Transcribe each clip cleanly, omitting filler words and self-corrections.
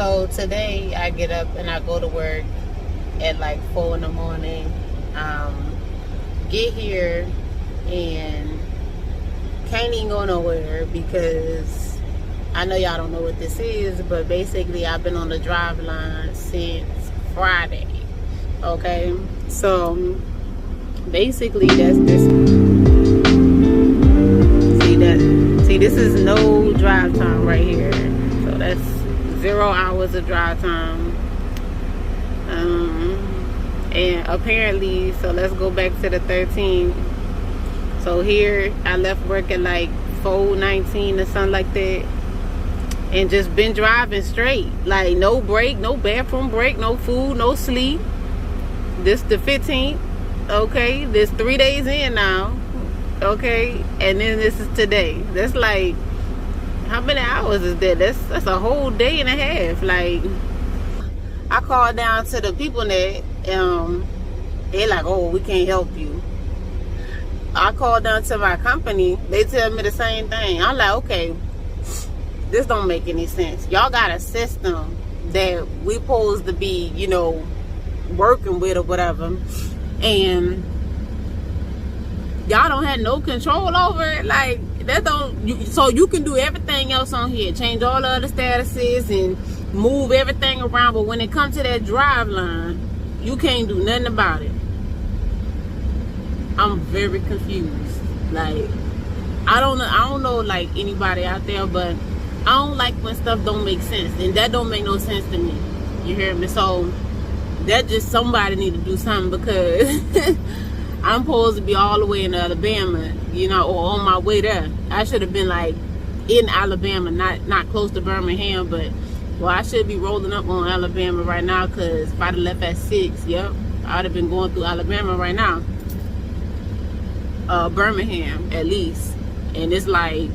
So today I get up and I go to work at like 4 in the morning. Get here and can't even go nowhere because I know y'all don't know what this is, but basically I've been on the drive line since Friday. Okay, so basically that's this. See, this is no drive time right here. So that's 0 hours of drive time. And apparently, so let's go back to the 13th. So here I left work at like 4:19 or something like that, and just been driving straight, like no break, no bathroom break, no food, no sleep. This the 15th. Okay, this 3 days in now. Okay, and then this is today. That's like, how many hours is that? That's a whole day and a half. Like, I called down to the people that they're like, oh, we can't help you. I called down to my company, they tell me the same thing. I'm like, okay, this don't make any sense. Y'all got a system that we supposed to be, you know, working with or whatever, and y'all don't have no control over it. Like, that don't so you can do everything else on here, change all the other statuses and move everything around, but when it comes to that drive line, you can't do nothing about it. I'm very confused. Like, I don't know like anybody out there, but I don't like when stuff don't make sense, and that don't make no sense to me. You hear me? So that just, somebody need to do something, because I'm supposed to be all the way in Alabama, you know, or on my way there. I should have been like in Alabama, not close to Birmingham, but well, I should be rolling up on Alabama right now, because if I'd have left at 6, yep, I'd have been going through Alabama right now. Birmingham at least. And it's like,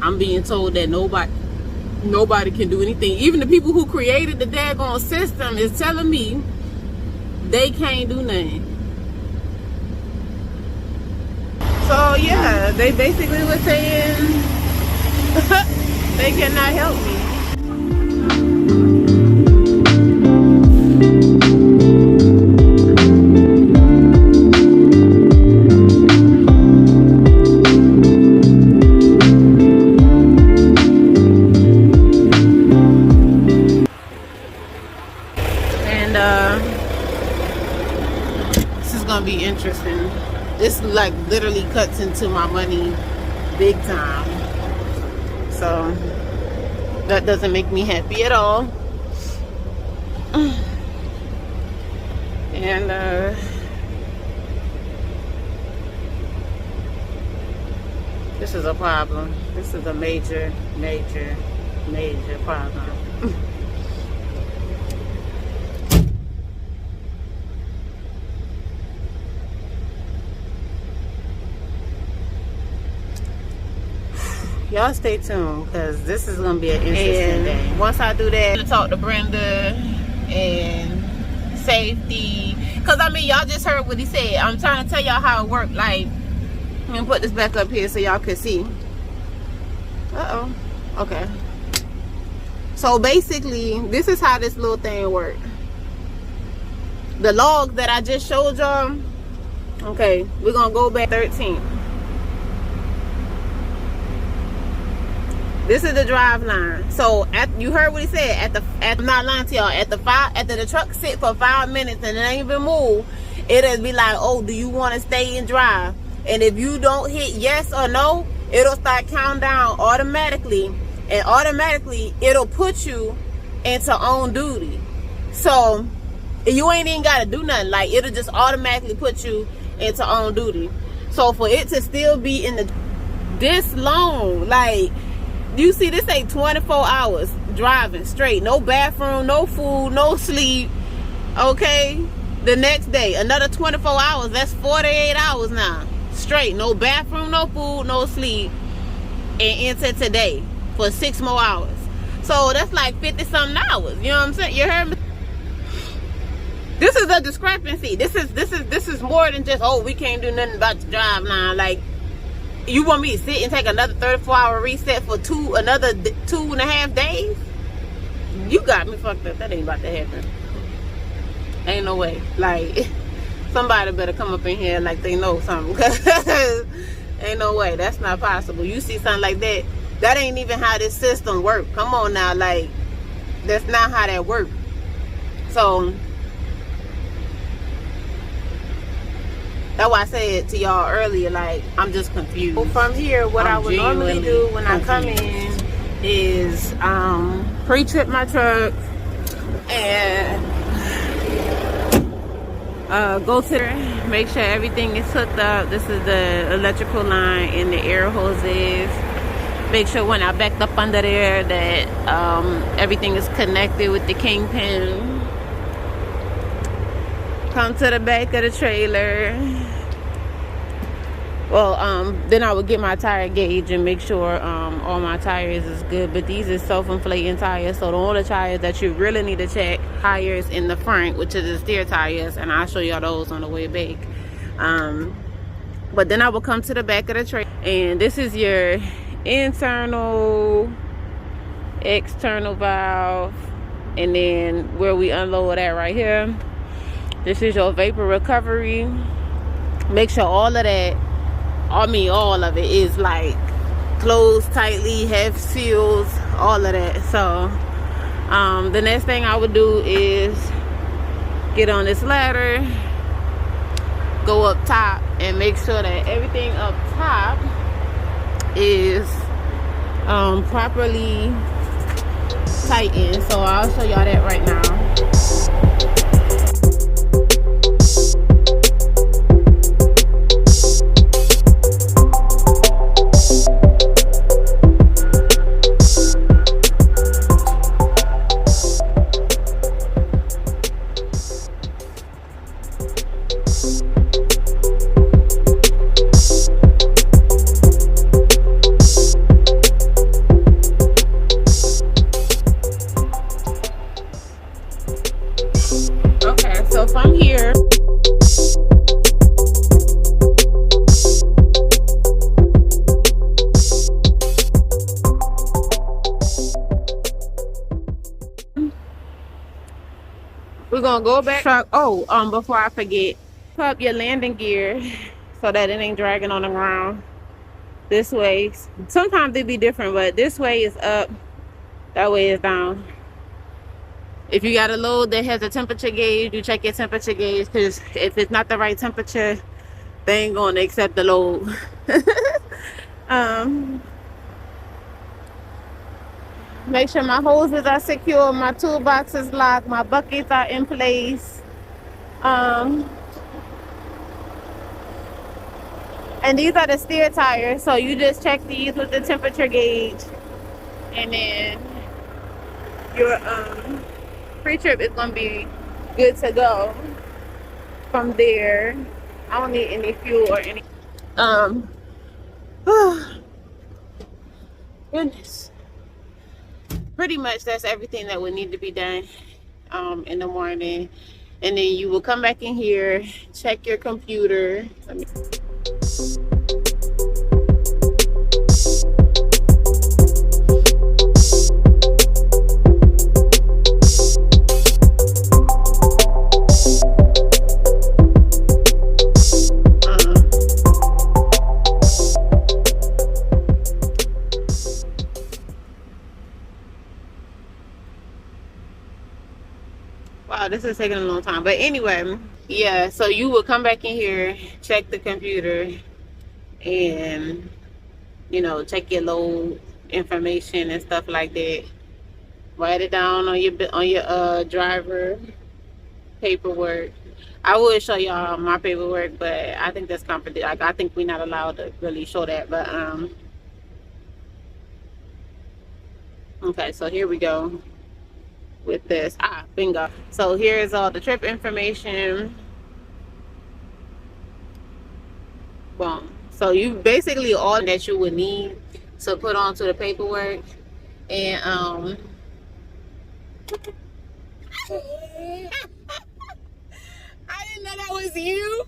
I'm being told that nobody can do anything. Even the people who created the daggone system is telling me they can't do nothing. So yeah, they basically were saying they cannot help me. Be interesting. This like literally cuts into my money big time, so that doesn't make me happy at all. And this is a problem. This is a major problem. Y'all stay tuned, because this is going to be an interesting day. Once I do that, I'm going to talk to Brenda and safety. Because, I mean, y'all just heard what he said. I'm trying to tell y'all how it worked. Like, I'm going to put this back up here so y'all can see. Uh-oh. Okay. So, basically, this is how this little thing worked. The log that I just showed y'all, okay, we're going to go back 13. This is the drive line. So you heard what he said. I'm not lying to y'all. After the truck sit for 5 minutes and it ain't even move, it'll be like, oh, do you want to stay and drive? And if you don't hit yes or no, it'll start counting down automatically, and automatically it'll put you into on duty. So you ain't even gotta do nothing. Like, it'll just automatically put you into on duty. So for it to still be in this long, like, you see, this ain't 24 hours driving straight. No bathroom, no food, no sleep. Okay? The next day, another 24 hours. That's 48 hours now. Straight. No bathroom, no food, no sleep. And into today for 6 more hours. So that's like 50-something hours. You know what I'm saying? You heard me? This is a discrepancy. This is more than just, oh, we can't do nothing about the drive line. Like, you want me to sit and take another 34-hour reset for another 2.5 days? You got me fucked up. That ain't about to happen. Ain't no way. Like, somebody better come up in here like they know something. Cause ain't no way. That's not possible. You see something like that, that ain't even how this system works. Come on now. Like, that's not how that works. So that's why I said to y'all earlier, like, I'm just confused. So from here, what I would normally do when I come in is pre-trip my truck and go to there, make sure everything is hooked up. This is the electrical line and the air hoses. Make sure when I backed up under there that everything is connected with the kingpin. Come to the back of the trailer. Well, then I would get my tire gauge and make sure all my tires is good. But these is self-inflating tires, so the only tires that you really need to check, tires in the front, which is the steer tires, and I'll show y'all those on the way back. But then I will come to the back of the trailer, and this is your internal, external valve, and then where we unload at right here. This is your vapor recovery. Make sure all of that, I mean all of it, is like closed tightly, have seals, all of that. So the next thing I would do is get on this ladder, go up top, and make sure that everything up top is properly tightened. So I'll show y'all that right now. So from here, we're gonna go back. Before I forget, put up your landing gear so that it ain't dragging on the ground. This way, sometimes they be different, but this way is up, that way is down. If you got a load that has a temperature gauge, you check your temperature gauge, because if it's not the right temperature, they ain't going to accept the load. Make sure my hoses are secure, my toolbox is locked, my buckets are in place. And these are the steer tires, so you just check these with the temperature gauge, and then your pre-trip is gonna be good to go. From there, I don't need any fuel or any goodness. Pretty much that's everything that would need to be done in the morning. And then you will come back in here, check your computer. Wow, this is taking a long time. But anyway, yeah, so you will come back in here, check the computer, and, you know, check your load information and stuff like that. Write it down on your driver paperwork. I would show y'all my paperwork, but I think that's confidential. Like, I think we're not allowed to really show that. But okay, so here we go with this. Bingo. So here's all the trip information. Boom. So you basically all that you would need to put onto the paperwork. And I didn't know that was you.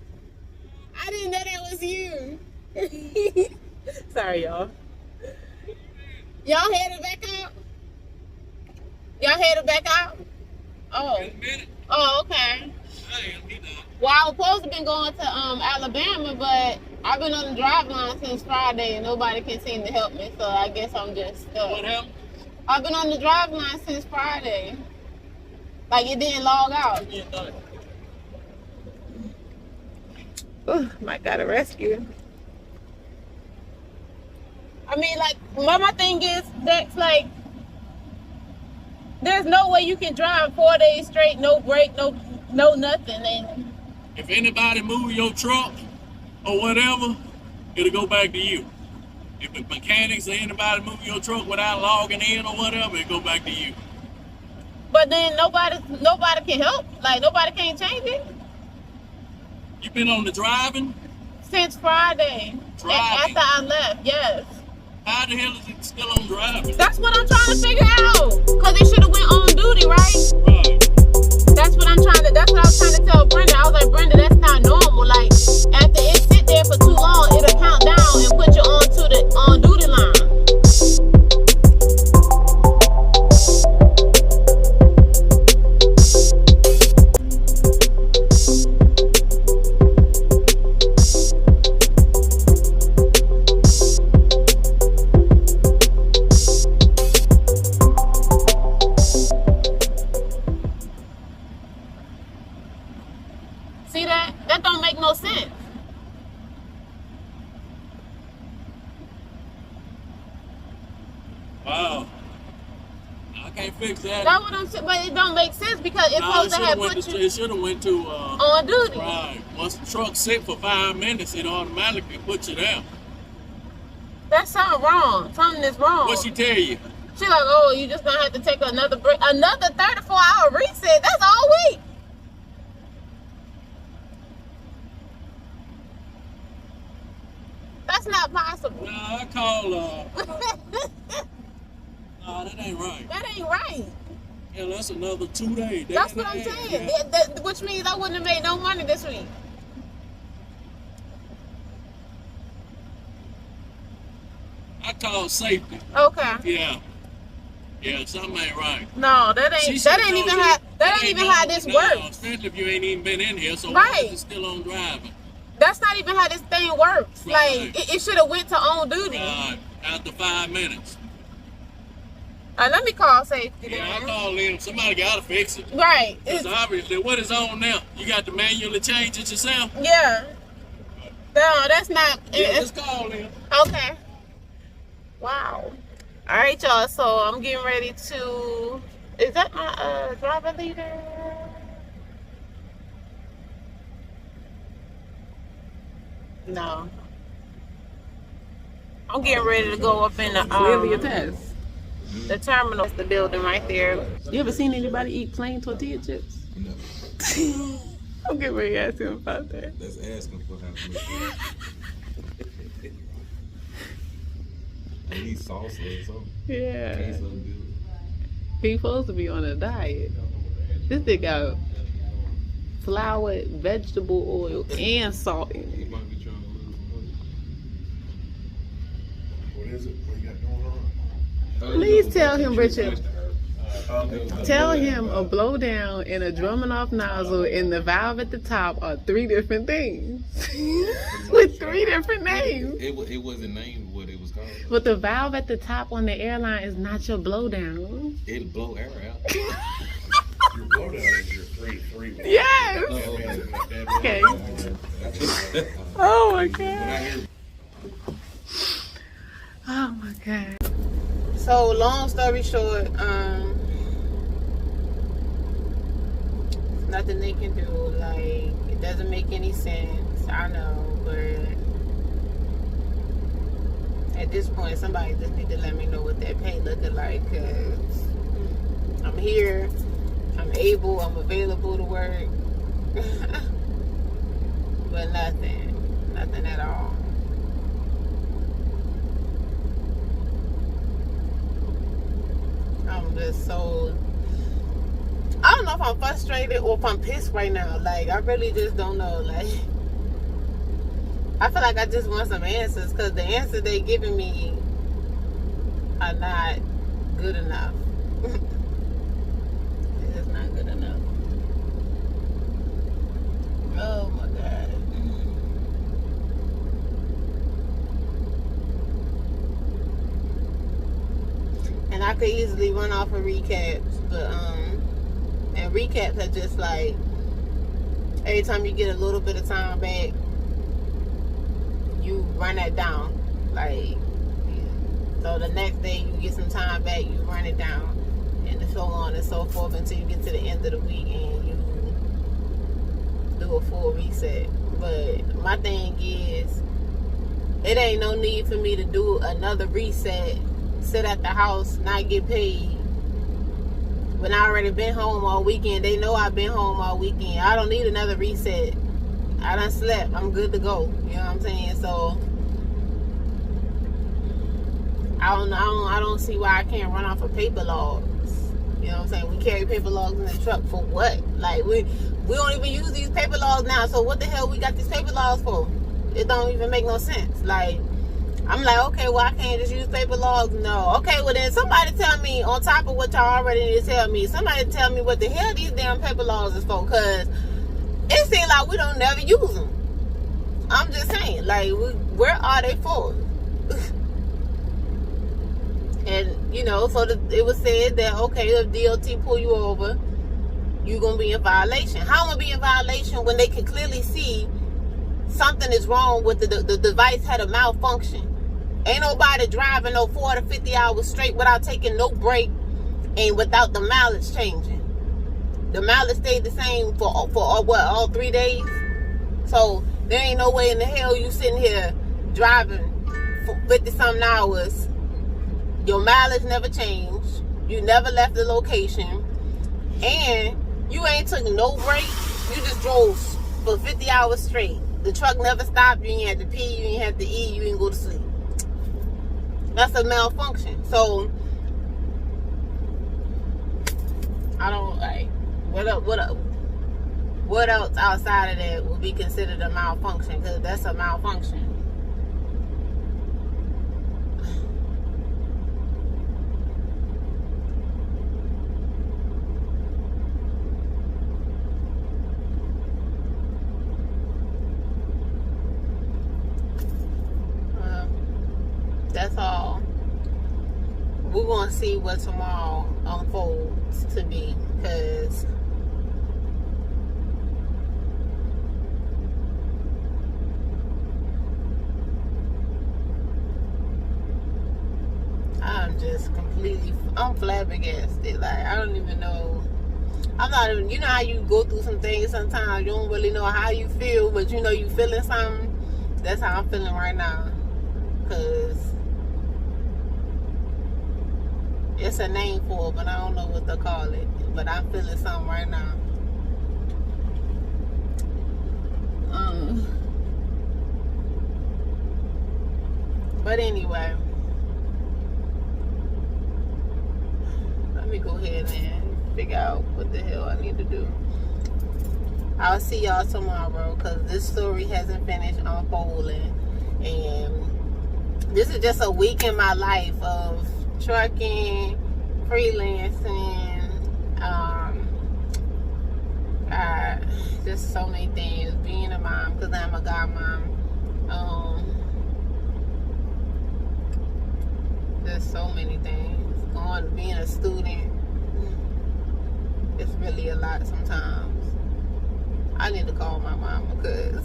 I didn't know that was you. Sorry, y'all. Y'all headed back out? Y'all headed back out? Oh. Oh, okay. Well, I was supposed to be going to Alabama, but I've been on the drive line since Friday and nobody can seem to help me, so I guess I'm just stuck. What happened? I've been on the drive line since Friday. Like, it didn't log out. Ooh, might gotta rescue. I mean, like, my thing is, that's like, there's no way you can drive 4 days straight, no break, no nothing. And if anybody move your truck or whatever, it'll go back to you. If the mechanics or anybody move your truck without logging in or whatever, it'll go back to you. But then nobody can help. Like, nobody can change it. You been on the driving? Since Friday. Driving? After I left, yes. How the hell is it still on driving? That's what I'm trying to figure out. Because it should have went on duty, right? Right. That's what I was trying to tell Brenda. I was like, Brenda, that's not normal. Like, after it sit there for too long, it'll count down and put you on to the on duty line. See that? That don't make no sense. Wow. I can't fix that. That's what I'm saying, but it don't make sense because it's supposed to have put you. It should have went to on duty. Right. Once the truck sit for 5 minutes, it automatically puts you down. That's something wrong. Something is wrong. What she tell you? She like, oh, you just gonna have to take another break, another 34-hour reset. That's all week. That's not possible. Nah, I call nah, that ain't right. That ain't right. Yeah, that's another 2 days. That's what I'm saying. Yeah. Which means I wouldn't have made no money this week. I call safety. Okay. Yeah. Yeah, something ain't right. No, that ain't even how this works. Especially if you ain't even been in here, so right. why is it still on driving? That's not even how this thing works. Right. Like, it should have went to on duty. Right. After 5 minutes. Let me call safety. Yeah, I call them. Somebody gotta fix it. Right. Because obviously, what is on now? You got to manually change it yourself? Yeah. No, that's not. Yeah, just call them. Okay. Wow. All right, y'all. So I'm getting ready to. Is that my driver leader? No. I'm getting ready to go up in the the terminal. That's the building right there. You ever seen anybody eat plain tortilla chips? No. I'm getting ready to ask him about that. That's asking for how much. They need salsa or something. Yeah. Tastes so good. He's supposed to be on a diet. This thing got flour, vegetable oil, and salt in He it. might be trying to lose some weight. What is it? What you got going on? Please tell him, Richard. Tell him a blowdown and a drumming off nozzle and the valve at the top are 3 different things. With 3 different names. It wasn't named what it was called. But the valve at the top on the airline is not your blowdown. It'll blow air out. Your blowdown is your 3-3. Yes! Okay. Oh my God. Oh my God. So long story short, nothing they can do. Like, it doesn't make any sense. I know, but at this point, somebody just need to let me know what that pay looking like, cause I'm here, I'm able, I'm available to work, but nothing at all. I'm just so, I don't know if I'm frustrated or if I'm pissed right now. Like, I really just don't know. Like, I feel like I just want some answers, because the answers they giving me are not good enough. could easily run off of recaps, but and recaps are just like every time you get a little bit of time back, you run that down. Like, so the next day you get some time back, you run it down, and so on and so forth until you get to the end of the week and you do a full reset. But my thing is, it ain't no need for me to do another reset, sit at the house, not get paid. When I already been home all weekend, they know I've been home all weekend. I don't need another reset. I done slept. I'm good to go. You know what I'm saying? So I don't see why I can't run off of paper logs. You know what I'm saying? We carry paper logs in the truck for what? Like, we don't even use these paper logs now. So what the hell we got these paper logs for? It don't even make no sense. Like, I'm like, okay, well, I can't just use paper logs. No. Okay, well, then somebody tell me, on top of what y'all already need to tell me, somebody tell me what the hell these damn paper logs is for. Because it seems like we don't never use them. I'm just saying, like, where are they for? And, you know, so it was said that, okay, if DOT pull you over, you're going to be in violation. How am I going to be in violation when they can clearly see something is wrong with the device had a malfunction? Ain't nobody driving no 40 to 50 hours straight without taking no break and without the mileage changing. The mileage stayed the same for what, all 3 days? So there ain't no way in the hell you sitting here driving for 50-something hours. Your mileage never changed. You never left the location. And you ain't took no break. You just drove for 50 hours straight. The truck never stopped. You ain't had to pee. You ain't had to eat. You ain't go to sleep. That's a malfunction. So I don't like what else outside of that would be considered a malfunction, because that's a malfunction. That's all. We're going to see what tomorrow unfolds to be, because I'm flabbergasted. Like, I don't even know. I'm not even, you know how you go through some things sometimes, you don't really know how you feel, but you know you feeling something. That's how I'm feeling right now. Because it's a name for it, but I don't know what to call it. But I'm feeling something right now. But anyway, let me go ahead and figure out what the hell I need to do. I'll see y'all tomorrow, because this story hasn't finished unfolding. And this is just a week in my life of trucking, freelancing, just so many things. Being a mom, because I'm a godmom. There's so many things. Being a student, it's really a lot sometimes. I need to call my mama, because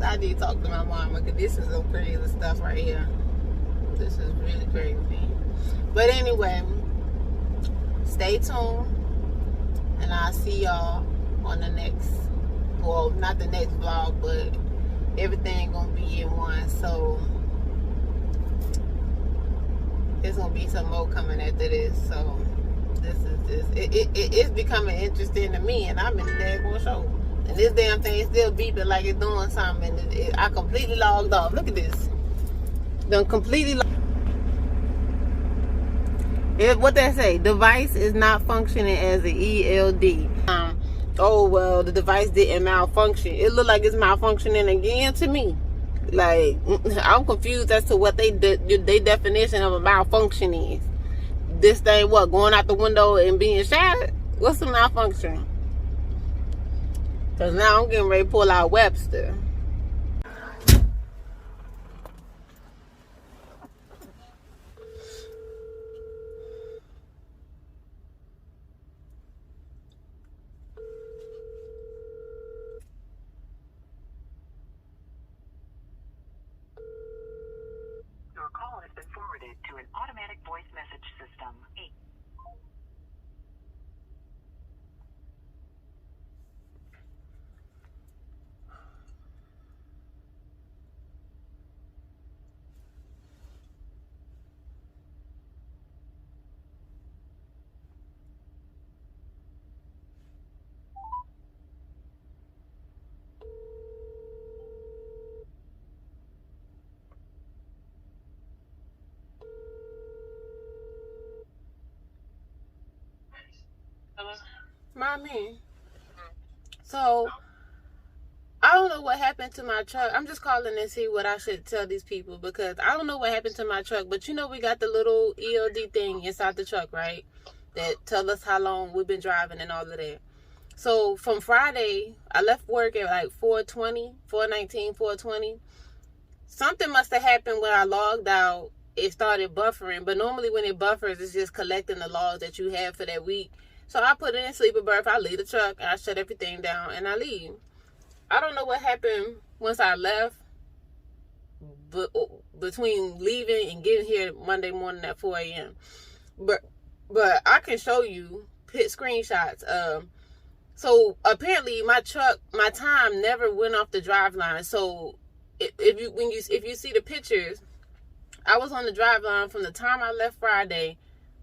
I need to talk to my mama, because this is some crazy stuff right here. This is really crazy. But anyway, stay tuned, and I'll see y'all on the next, well, not the next vlog, but everything gonna be in one. So there's gonna be some more coming after this. So this is it's becoming interesting to me, and I'm in the daggone show. And this damn thing is still beeping like it's doing something. And I completely logged off. Look at this. Done completely. What they say? Device is not functioning as an ELD. Oh well, the device didn't malfunction. It looked like it's malfunctioning again to me. Like, I'm confused as to what they definition of a malfunction is. This thing, what, going out the window and being shattered? What's a malfunction? Because now I'm getting ready to pull out Webster. an automatic voice message system. Mommy. So I don't know what happened to my truck. I'm just calling to see what I should tell these people because I don't know what happened to my truck. But you know we got the little ELD thing inside the truck, right? That tell us how long we've been driving and all of that. So from Friday, I left work at like 4:20, 4:19, 4:20. Something must have happened when I logged out. It started buffering. But normally when it buffers, it's just collecting the logs that you have for that week. So I put it in sleeper berth. I leave the truck. I shut everything down and I leave. I don't know what happened once I left, but between leaving and getting here Monday morning at 4 a.m. But I can show you screenshots. So apparently my truck, my time never went off the drive line. So if you see the pictures, I was on the drive line from the time I left Friday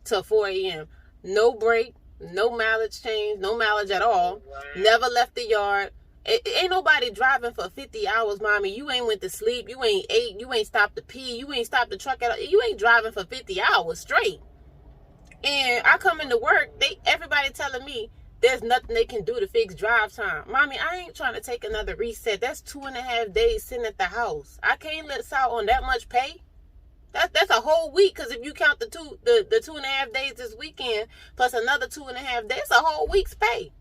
till 4 a.m. No break, no mileage change, no mileage at all. Never left the yard. Ain't nobody driving for 50 hours, mommy. You ain't went to sleep. You ain't ate. You ain't stopped to pee. You ain't stopped the truck at all. You ain't driving for 50 hours straight. And I come into work, everybody telling me there's nothing they can do to fix drive time. Mommy, I ain't trying to take another reset. That's 2.5 days sitting at the house. I can't let out on that much pay. That's a whole week, because if you count the 2.5 days this weekend plus another 2.5 days, it's a whole week's pay.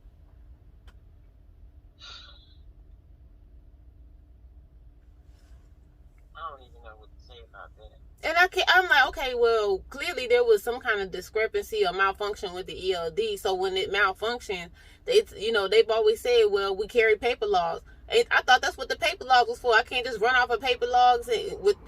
I don't even know what to say about that. And I'm like, okay, well, clearly there was some kind of discrepancy or malfunction with the ELD. So when it malfunctioned, they've always said, well, we carry paper logs. And I thought that's what the paper log was for. I can't just run off of paper logs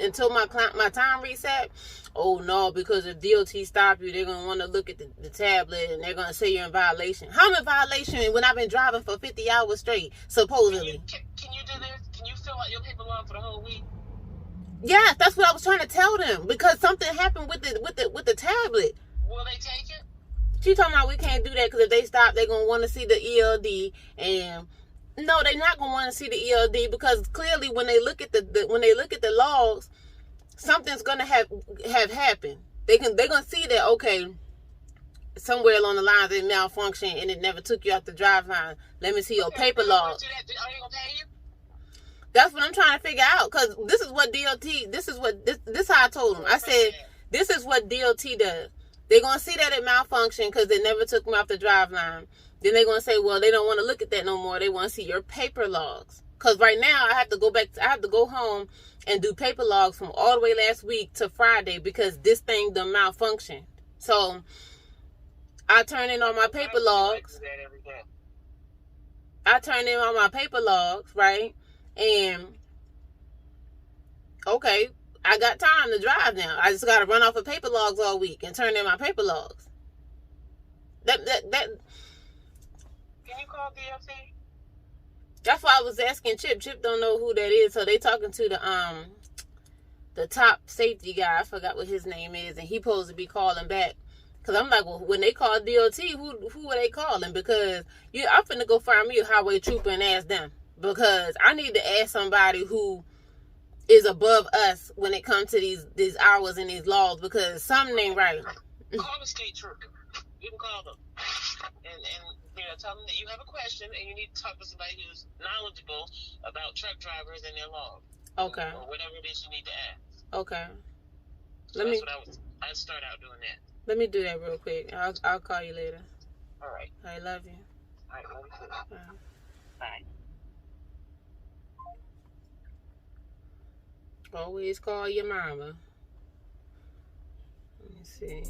until my time reset. Oh, no, because if DOT stop you, they're going to want to look at the tablet and they're going to say you're in violation. How am I in violation when I've been driving for 50 hours straight, supposedly? Can you do this? Can you fill out your paper log for the whole week? Yeah, that's what I was trying to tell them, because something happened with the tablet. Will they take it? She talking about we can't do that because if they stop, they're gonna want to see the ELD, and no, they're not gonna want to see the ELD, because clearly when they look at the logs, something's gonna have happened. They're gonna see that, okay, somewhere along the lines it malfunctioned and it never took you off the drive line. Let me see your paper log. Are they gonna pay you? That's what I'm trying to figure out, because this is how I told them. I said, this is what DOT does. They're going to see that it malfunctioned because they never took me off the drive line. Then they're going to say, well, they don't want to look at that no more. They want to see your paper logs. Because right now I have to go home and do paper logs from all the way last week to Friday because this thing done malfunctioned. So I turn in all my paper logs. Right? And okay, I got time to drive now. I just got to run off of paper logs all week and turn in my paper logs. That. Can you call DOT? That's why I was asking Chip. Chip don't know who that is, so they talking to the top safety guy. I forgot what his name is, and he supposed to be calling back. Cause I'm like, well, when they call DOT, who are they calling? Because I'm finna go find me a highway trooper and ask them. Because I need to ask somebody who is above us when it comes to these hours and these laws, because something ain't right. Call the state trooper. You can call them. And tell them that you have a question and you need to talk to somebody who's knowledgeable about truck drivers and their laws. Okay. Or whatever it is you need to ask. Okay. So I'd start out doing that. Let me do that real quick. I'll call you later. All right. I love you. All right. Love you too. Bye. Always call your mama. Let me see.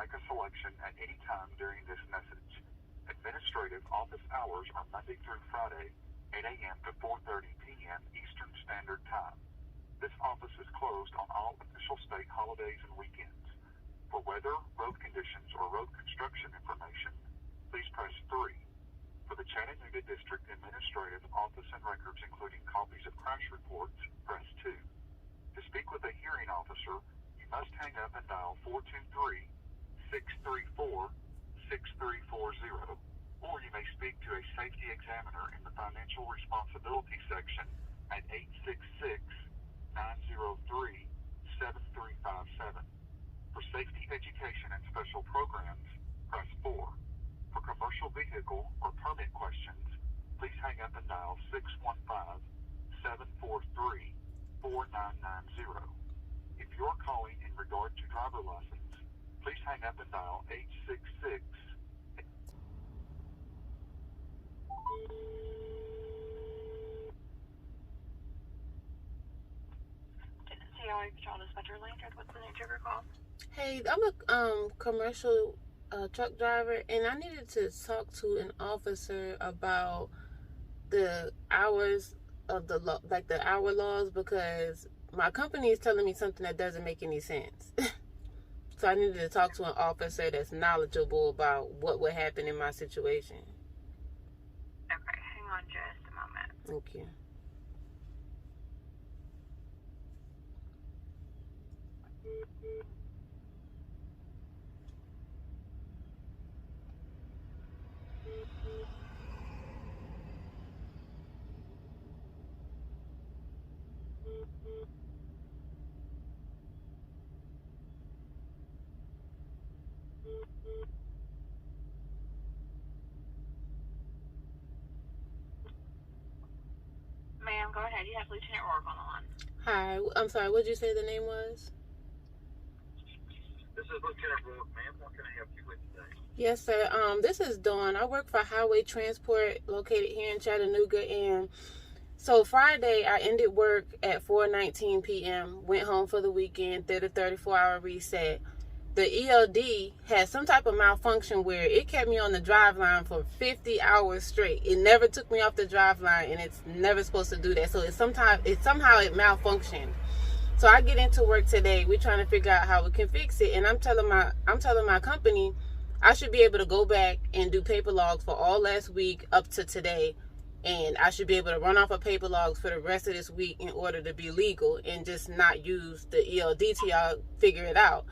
make a selection at any time during this message. Administrative office hours are Monday through Friday, 8 a.m. to 4:30 p.m. Eastern Standard Time. This office is closed on all official state holidays and weekends. For weather, road conditions, or road construction information, please press 3. For the Chattanooga District Administrative Office and records, including copies of crash reports, press 2. To speak with a hearing officer, you must hang up and dial 423-634-6340, or you may speak to a safety examiner in the financial responsibility section at 866-903-7357. For safety education and special programs, press 4. For commercial vehicle or permit questions, please hang up and dial 615-743-4990. If you're calling in regard to driver license, please hang up and dial 866. COA Patrol Dispatcher Landred, what's the nature of your call? Hey, I'm a commercial truck driver, and I needed to talk to an officer about the hours of the law, like the hour laws, because my company is telling me something that doesn't make any sense. So I needed to talk to an officer that's knowledgeable about what would happen in my situation. Okay, hang on just a moment. Thank you. Ma'am, go ahead. You have Lieutenant Rourke on the line. Hi, I'm sorry, what did you say the name was? This is Lieutenant Rourke, ma'am. What can I help you with today? Yes, sir. This is Dawn. I work for Highway Transport located here in Chattanooga, and so Friday I ended work at 4:19 p.m., went home for the weekend, did a 34-hour reset. The ELD had some type of malfunction where it kept me on the drive line for 50 hours straight. It never took me off the drive line, and it's never supposed to do that. So somehow it malfunctioned. So I get into work today. We're trying to figure out how we can fix it, and I'm telling my company I should be able to go back and do paper logs for all last week up to today, and I should be able to run off of paper logs for the rest of this week in order to be legal and just not use the ELD till y'all figure it out.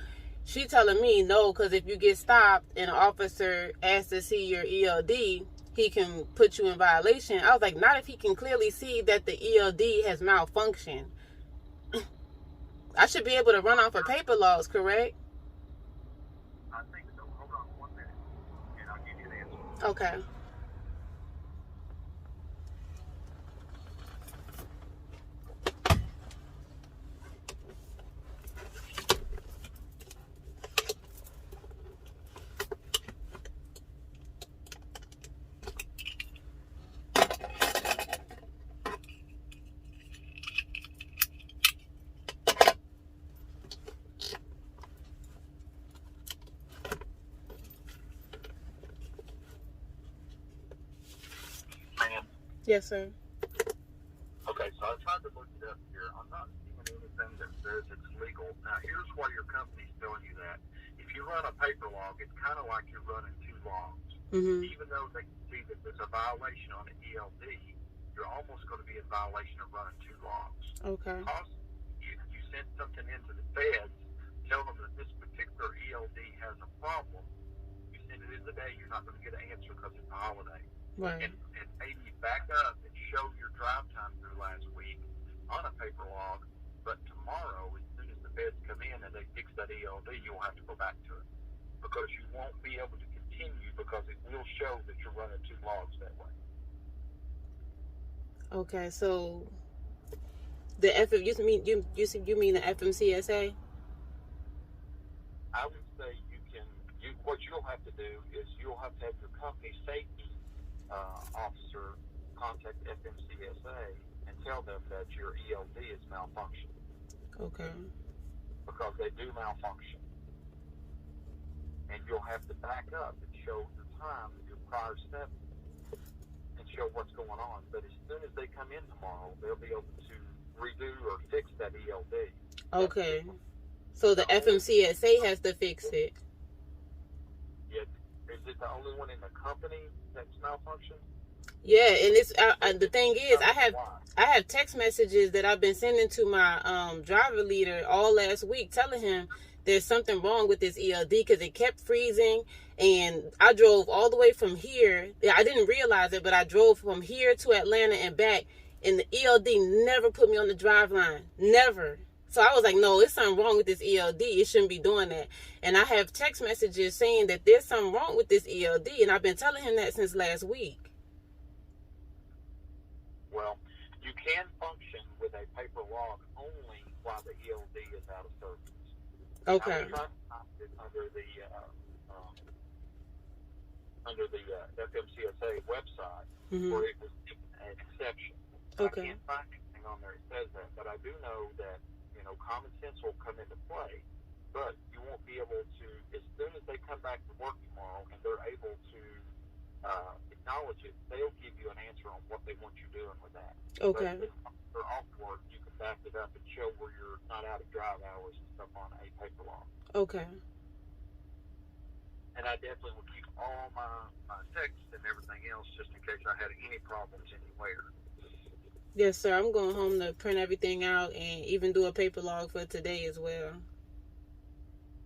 She telling me no, because if you get stopped and an officer asks to see your ELD, he can put you in violation. I was like, not if he can clearly see that the ELD has malfunctioned. I should be able to run off of paper logs, correct? I think so. Hold on 1 minute, and I'll give you the answer. Okay. Ma'am. Yes, sir. Okay, so I tried to look it up here. I'm not seeing anything that says it's legal. Now, here's why your company's telling you that. If you run a paper log, it's kind of like you're running two logs. Mm-hmm. Even though they can see that there's a violation on the ELD, you're almost going to be in violation of running two logs. Okay. Also, you send something into the feds, tell them that this particular ELD has a problem. You send it in today, you're not going to get an answer because it's a holiday. Right. And maybe back up and show your drive time through last week on a paper log, but tomorrow, as soon as the feds come in and they fix that ELD, you'll have to go back to it because you won't be able to continue because it will show that you're running two logs that way. Okay, so the you mean the FMCSA? I would say what you'll have to do is you'll have to have your company safety officer contact FMCSA and tell them that your ELD is malfunctioning. Okay. Because they do malfunction. and you'll have to back up and show the time of your prior step and show what's going on. But as soon as they come in tomorrow, they'll be able to redo or fix that ELD. Okay. So the FMCSA has to fix it. Yeah. Is it the only one in the company that's malfunctioned? Yeah, and it's the thing is, I have text messages that I've been sending to my driver leader all last week, telling him there's something wrong with this ELD because it kept freezing, and I drove all the way from here. I didn't realize it, but I drove from here to Atlanta and back, and the ELD never put me on the drive line, never. So I was like, no, there's something wrong with this ELD. It shouldn't be doing that. And I have text messages saying that there's something wrong with this ELD, and I've been telling him that since last week. Well, you can function with a paper log only while the ELD is out of service. Okay. I was trying to find it under the FMCSA website where it was given an exception. Okay. I can't find anything on there that says that, but I do know that common sense will come into play. But you won't be able to, as soon as they come back to work tomorrow and they're able to acknowledge it, they'll give you an answer on what they want you doing with that. Okay. But if they're off work, you can back it up and show where you're not out of drive hours and stuff on a paper log. Okay. And I definitely will keep all my texts and everything else just in case I had any problems anywhere. Yes, sir. I'm going home to print everything out and even do a paper log for today as well.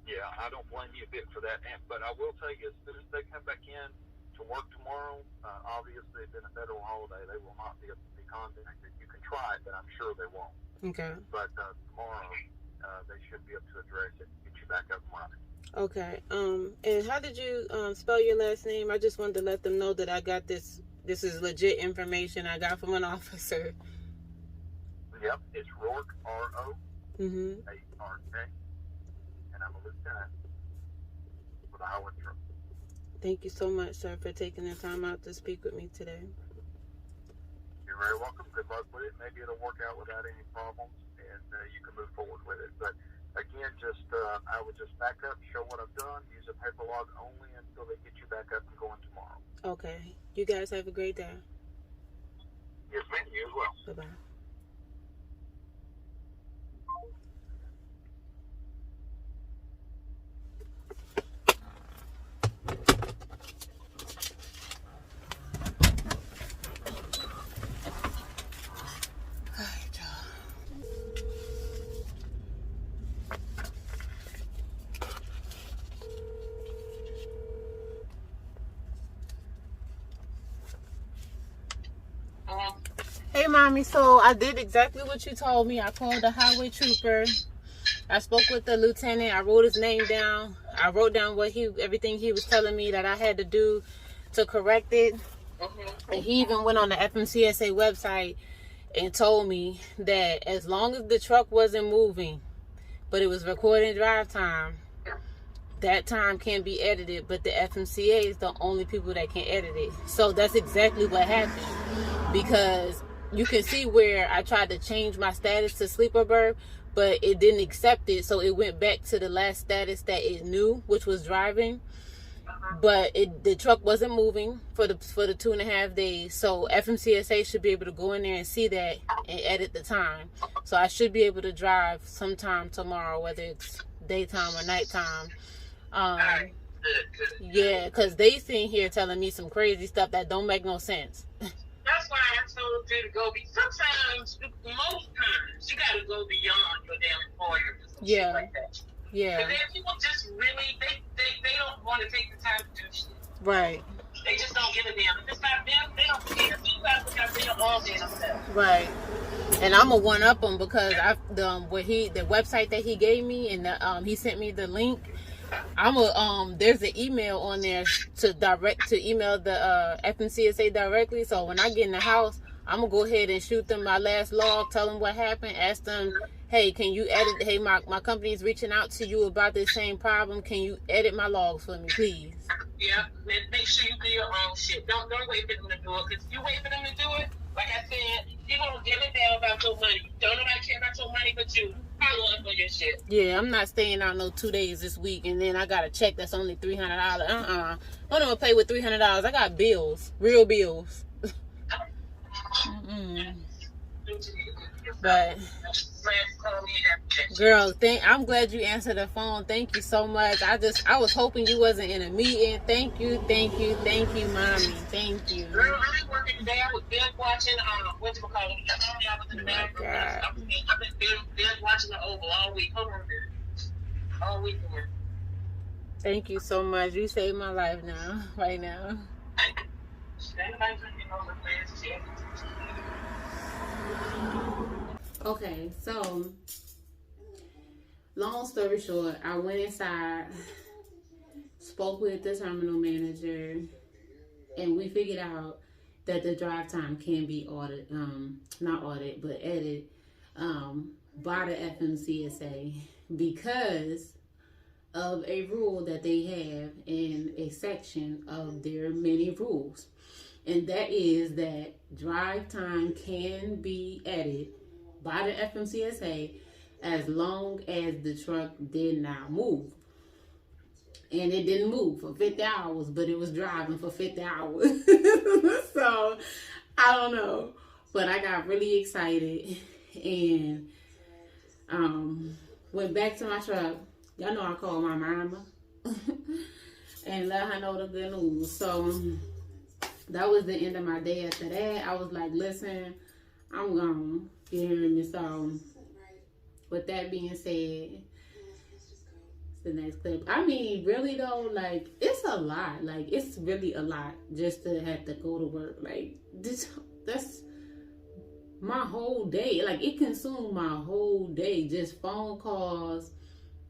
Yeah, I don't blame you a bit for that. But I will tell you, as soon as they come back in to work tomorrow, obviously it's been a federal holiday. They will not be able to be contacted. You can try it, but I'm sure they won't. Okay. But tomorrow, they should be able to address it and get you back up and running. Okay. And how did you spell your last name? I just wanted to let them know that I got this. This is legit information I got from an officer. Yep, it's Rourke, R-O-A-R-K, and I'm a lieutenant for the highway truck. Thank you so much, sir, for taking the time out to speak with me today. You're very welcome. Good luck with it. Maybe it'll work out without any problems, and you can move forward with it. But again, I would just back up, show what I've done, use a paper log only until they get you back up and going tomorrow. Okay. You guys have a great day. Yes, ma'am. You as well. Bye-bye. Hey, Mommy, so I did exactly what you told me. I called the highway trooper. I spoke with the lieutenant. I wrote his name down. I wrote down everything he was telling me that I had to do to correct it. And he even went on the FMCSA website and told me that as long as the truck wasn't moving, but it was recording drive time, that time can be edited, but the FMCA is the only people that can edit it. So that's exactly what happened, because you can see where I tried to change my status to sleeper berth, but it didn't accept it, so it went back to the last status that it knew, which was driving. But the truck wasn't moving for the 2.5 days, so FMCSA should be able to go in there and see that and edit the time. So I should be able to drive sometime tomorrow, whether it's daytime or nighttime. Yeah, because they sitting here telling me some crazy stuff that don't make no sense. That's why I told you to go. Sometimes, most times, you got to go beyond your damn employer for some shit like that. Yeah. But then people just really, they don't want to take the time to do shit. Right. They just don't give a damn. If it's not them, they don't care. So you got to look out for your own damn self. Right. And I'm going to one-up him because the website that he gave me, and he sent me the link. There's an email on there to email the FMCSA directly. So when I get in the house, I'm gonna go ahead and shoot them my last log, tell them what happened, ask them, hey, can you edit? Hey, my company is reaching out to you about this same problem. Can you edit my logs for me, please? Yeah, make sure you do your own shit. Don't wait for them to do it, because if you wait for them to do it, like I said, people don't give a damn about your money. Don't nobody care about your money but you. follow up on your shit. Yeah, I'm not staying out no 2 days this week, and then I got a check that's only $300. I don't want to pay with $300. I got bills, real bills. But girl, I'm glad you answered the phone. Thank you so much. I was hoping you wasn't in a meeting. Thank you, mommy. Thank you. Girl, I've been working today. I was binge watching whatchamacallit. I was in the bathroom. I've been binge watching the Oval all week. Hold on, girl. All week. Thank you so much. You saved my life now, right now. Okay, so long story short, I went inside, spoke with the terminal manager, and we figured out that the drive time can be added by the FMCSA because of a rule that they have in a section of their many rules. And that is that drive time can be added by the FMCSA as long as the truck did not move. And it didn't move for 50 hours, but it was driving for 50 hours. So, I don't know. But I got really excited and went back to my truck. Y'all know I called my mama and let her know the good news. So, that was the end of my day. After that, I was like, listen, I'm gone. You hearing me? So, with that being said, it's the next clip. I mean, really though, like, it's a lot. Like, it's really a lot just to have to go to work. Like, that's my whole day. Like, it consumed my whole day. Just phone calls,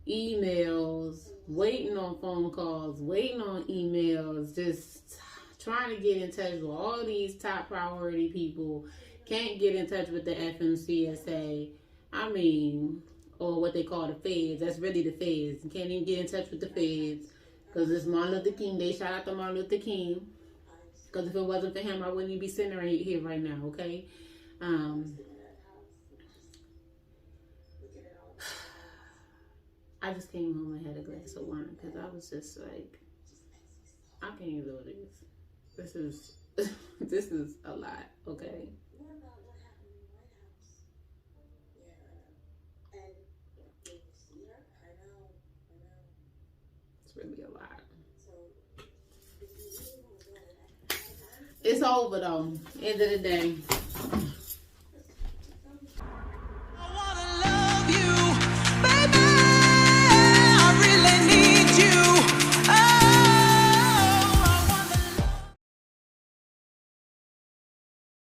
emails, waiting on phone calls, waiting on emails, just trying to get in touch with all these top priority people. Can't get in touch with the FMCSA. I mean, or what they call the feds. That's really the feds. You can't even get in touch with the feds because it's Martin Luther King Day. Shout out to Martin Luther King. Because if it wasn't for him, I wouldn't even be sitting right here right now, okay? I just came home and had a glass of wine because I was just like, I can't even do this. This is a lot, okay? It's really a lot. It's over though. End of the day.